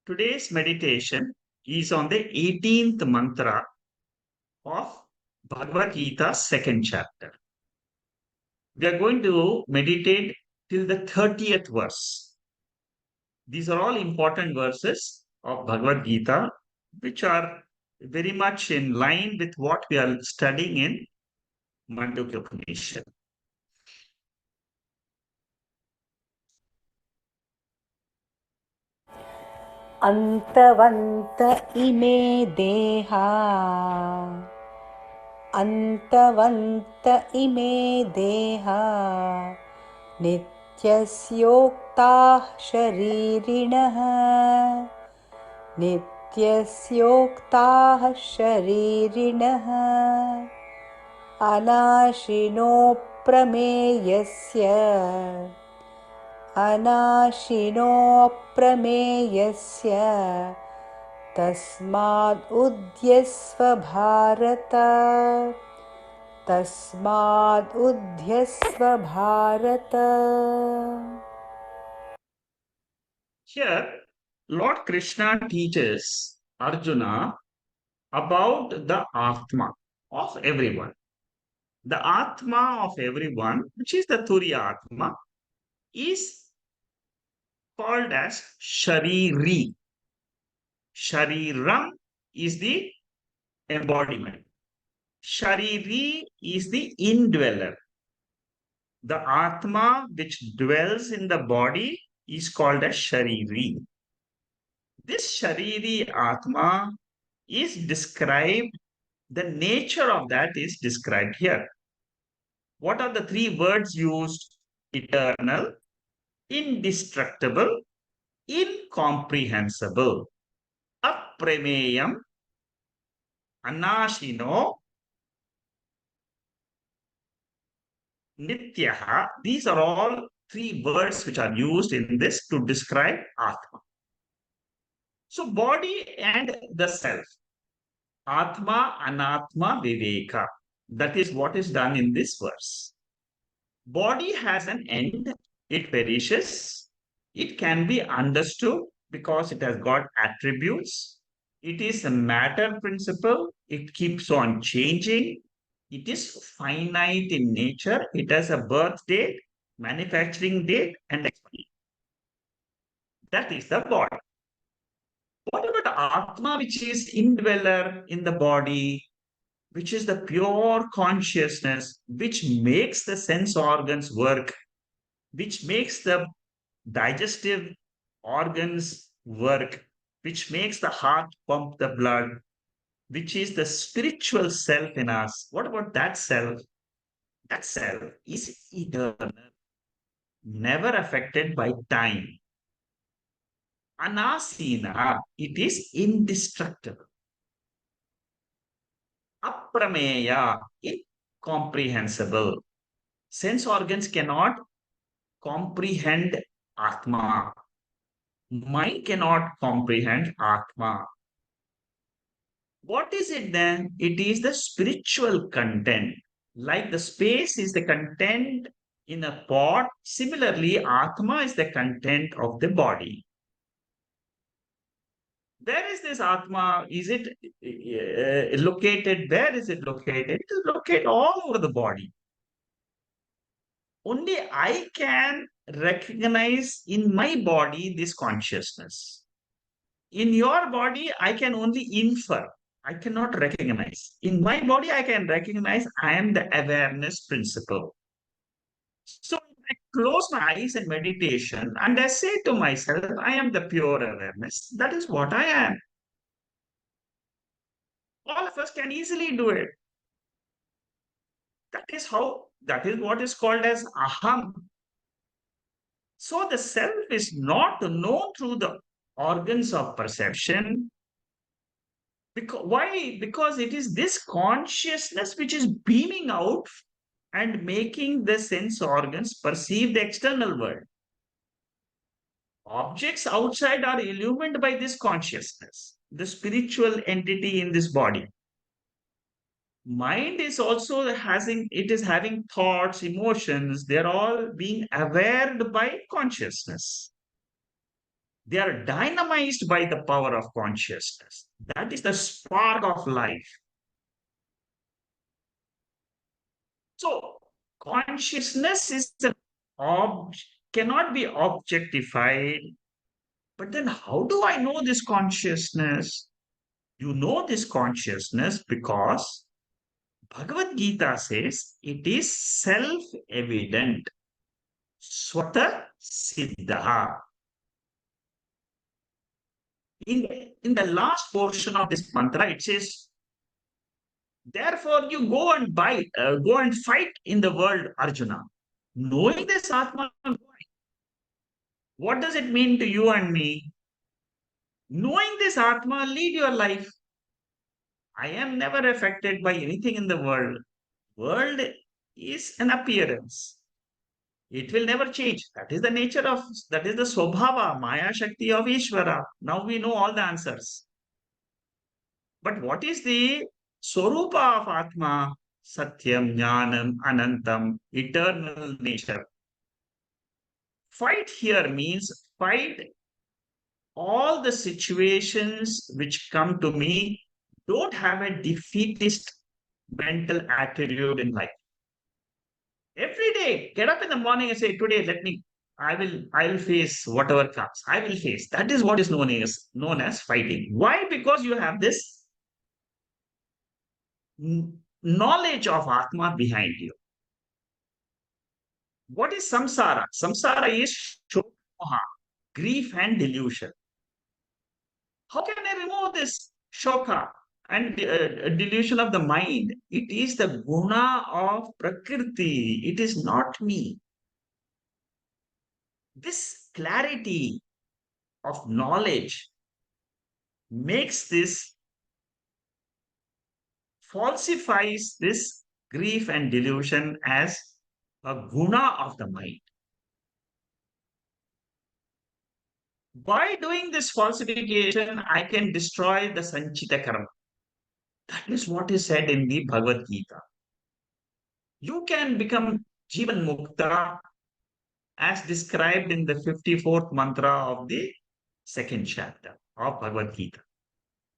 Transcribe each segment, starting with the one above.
Today's meditation is on the 18th mantra of Bhagavad Gita, second chapter. We are going to meditate till the 30th verse. These are all important verses of Bhagavad Gita, which are very much in line with what we are studying in Mandukya Upanishad. अन्तवन्त इमे देहा अन्तवन्त इमे देहा नित्यस्योक्ताः शरीरिणः नित्यस्योक्ताः शरीरिणः अनाशिनो प्रमेयस्य अनाशिनोऽप्रमेयस्य तस्मादुध्यस्व Bharat तस्मादुध्यस्व Bharat. Here, Lord Krishna teaches Arjuna about the Atma of everyone. The Atma of everyone, which is the Turiya Atma, is called as Shariri. Shariram is the embodiment. Shariri is the indweller. The Atma which dwells in the body is called as Shariri. This Shariri Atma is described, the nature of that is described here. What are the three words used? Eternal, indestructible, incomprehensible. Apremeyam, anashino, nityaha. These are all three words which are used in this to describe Atma. So, body and the self. Atma, Anatma, Viveka. That is what is done in this verse. Body has an end, it perishes, it can be understood because it has got attributes. It is a matter principle, it keeps on changing. It is finite in nature, it has a birth date, manufacturing date, and expiry. That is the body. What about Atma, which is indweller in the body, which is the pure consciousness, which makes the sense organs work, which makes the digestive organs work, which makes the heart pump the blood, which is the spiritual self in us. What about that self? That self is eternal, never affected by time. Anasina, it is indestructible. Aprameya, incomprehensible. Sense organs cannot comprehend Atma. Mind cannot comprehend Atma. What is it then? It is the spiritual content. Like the space is the content in a pot, similarly, Atma is the content of the body. Where is this Atma? Is it located? Where is it located? It is located all over the body. Only I can recognize in my body this consciousness. In your body, I can only infer. I cannot recognize. In my body, I can recognize I am the awareness principle. So I close my eyes in meditation and I say to myself, I am the pure awareness. That is what I am. All of us can easily do it. That is what is called as aham. So the self is not known through the organs of perception. Why? Because it is this consciousness which is beaming out and making the sense organs perceive the external world. Objects outside are illumined by this consciousness, the spiritual entity in this body. Mind is also having thoughts, emotions, they're all being aware by consciousness. They are dynamized by the power of consciousness. That is the spark of life. So, consciousness is cannot be objectified. But then, how do I know this consciousness? You know this consciousness because Bhagavad Gita says it is self evident. Swata Siddha. In the last portion of this mantra, it says, therefore, you go and fight in the world, Arjuna. Knowing this Atma, what does it mean to you and me? Knowing this Atma, lead your life. I am never affected by anything in the world. World is an appearance. It will never change. That is the Swabhava, Maya Shakti of Ishvara. Now we know all the answers. But what is the Swarupa of Atma? Satyam, Jnanam, Anantam, eternal nature. Fight here means fight all the situations which come to me. Don't have a defeatist mental attitude in life. Every day, get up in the morning and say, today, I will face whatever comes. I will face. That is what is known as fighting. Why? Because you have this knowledge of Atma behind you. What is samsara? Samsara is shoka, grief and delusion. How can I remove this shoka and delusion of the mind? It is the guna of prakriti. It is not me. This clarity of knowledge makes this, falsifies this grief and delusion as a guna of the mind. By doing this falsification, I can destroy the sanchita karma. That is what is said in the Bhagavad Gita. You can become Jivan Mukta as described in the 54th mantra of the second chapter of Bhagavad Gita.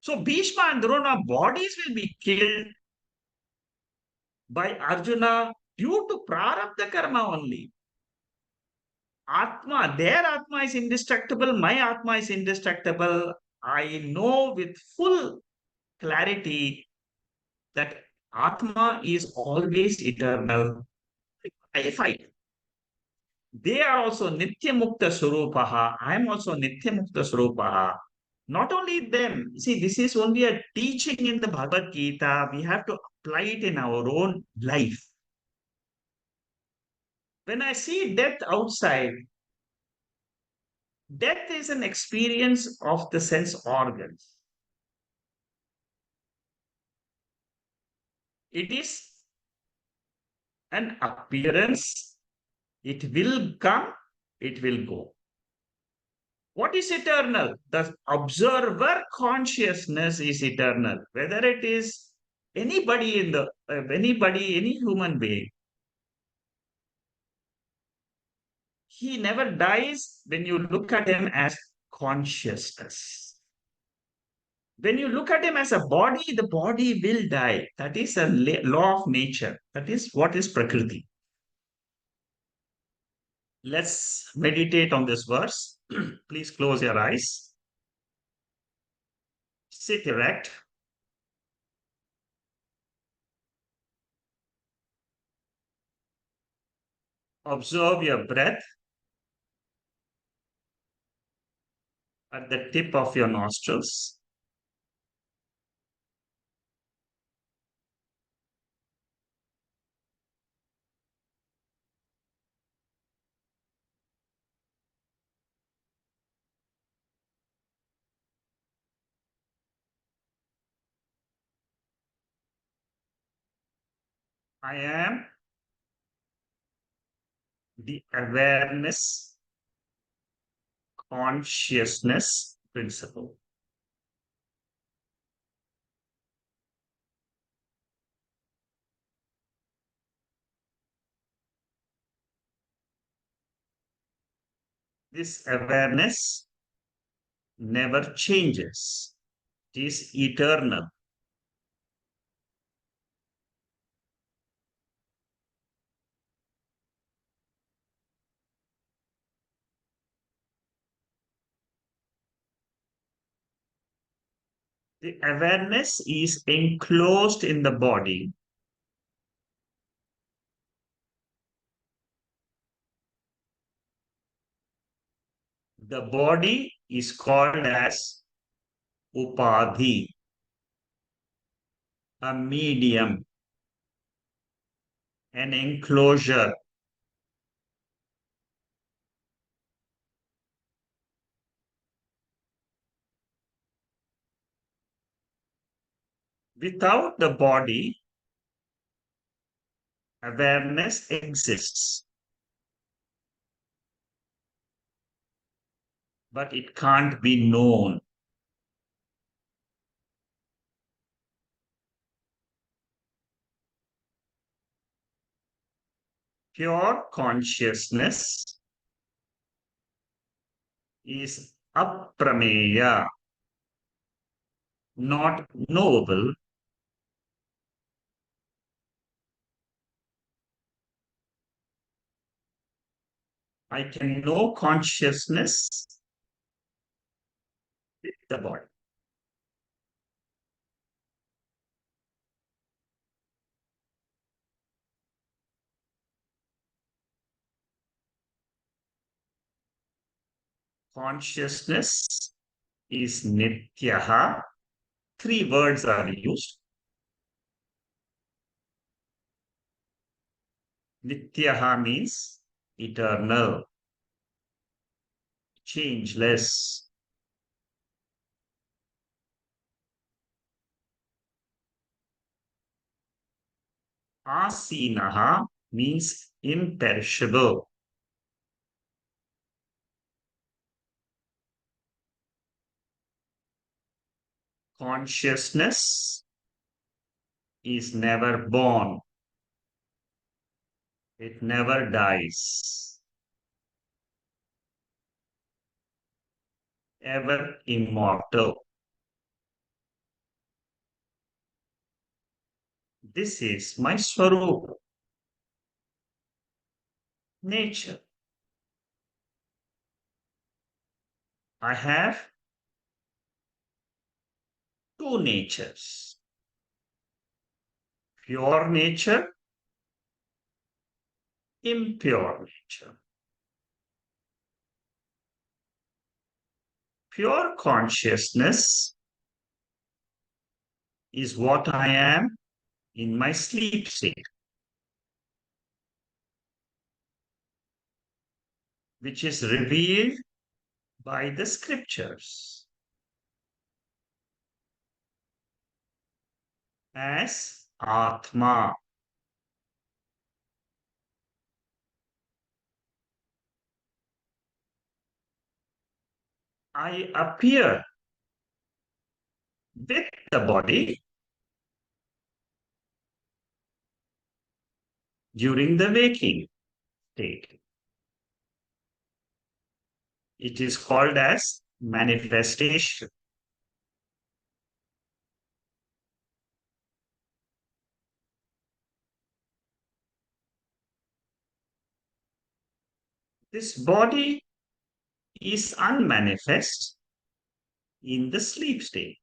So Bhishma and Drona bodies will be killed by Arjuna due to prarabdha karma only. Atma, their Atma is indestructible, my Atma is indestructible. I know with full clarity that Atma is always eternal. I fight. They are also Nitya Mukta Surupaha. I am also Nitya Mukta Surupaha. Not only them, see, this is only a teaching in the Bhagavad Gita. We have to apply it in our own life. When I see death outside, death is an experience of the sense organs. It is an appearance. It will come, it will go. What is eternal? The observer consciousness is eternal. Whether it is any human being, he never dies when you look at him as consciousness. When you look at him as a body, the body will die. That is a law of nature. That is what is Prakriti. Let's meditate on this verse. Please close your eyes. Sit erect. Observe your breath at the tip of your nostrils. I am the awareness, consciousness principle. This awareness never changes. It is eternal. The awareness is enclosed in the body. The body is called as upadhi, a medium, an enclosure. Without the body, awareness exists, but it can't be known. Pure consciousness is aprameya, not knowable. I can know consciousness with the body. Consciousness is nityaha. Three words are used. Nityaha means eternal, changeless. Asinaha means imperishable. Consciousness is never born. It never dies. Ever immortal. This is my swarup, nature. I have two natures. Pure nature, impure nature. Pure consciousness is what I am in my sleep state, which is revealed by the scriptures as Atma. I appear with the body during the waking state. It is called as manifestation. This body is unmanifest in the sleep state.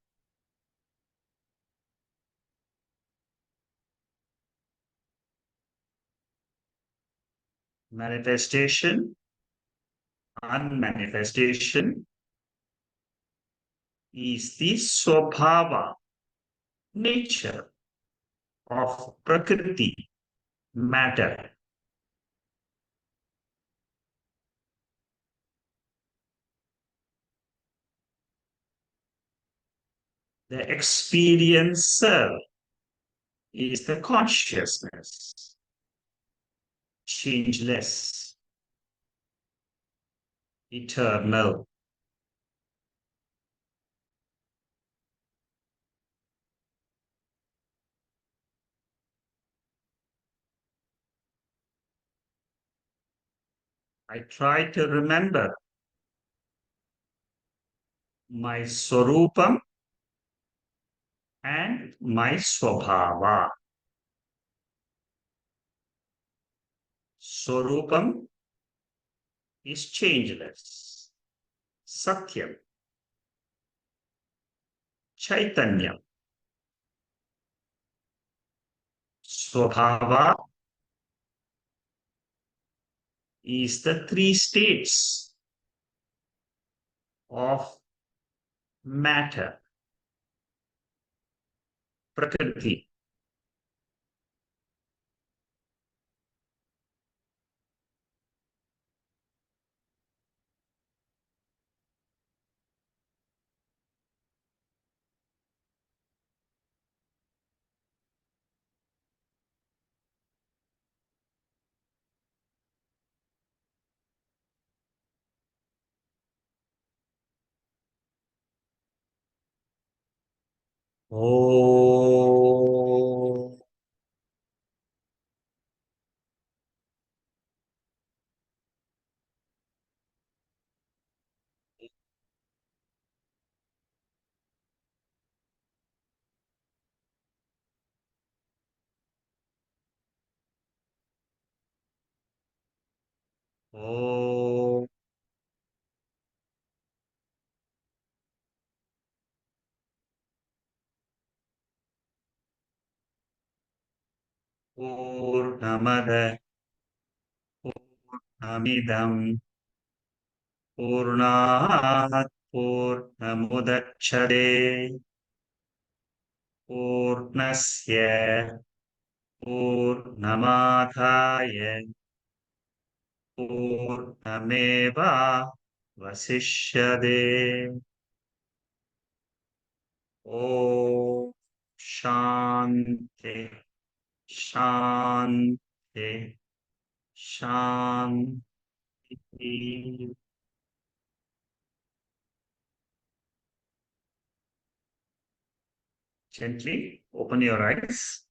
Manifestation, unmanifestation is the swabhava, nature of prakriti, matter. The experiencer is the consciousness, changeless, eternal. I try to remember my Swarupam and my Swabhava. Swarupam is changeless. Satyam, Chaitanya. Swabhava is the three states of matter, Prakriti. Oh, oh, Purnamada, Purnamidam, Purnat, Purnamudachade, Purnasya, Purnamadhaya, Purnameva, Vasishyade. Om Shanti, Shanti, Shanti. Gently open your eyes.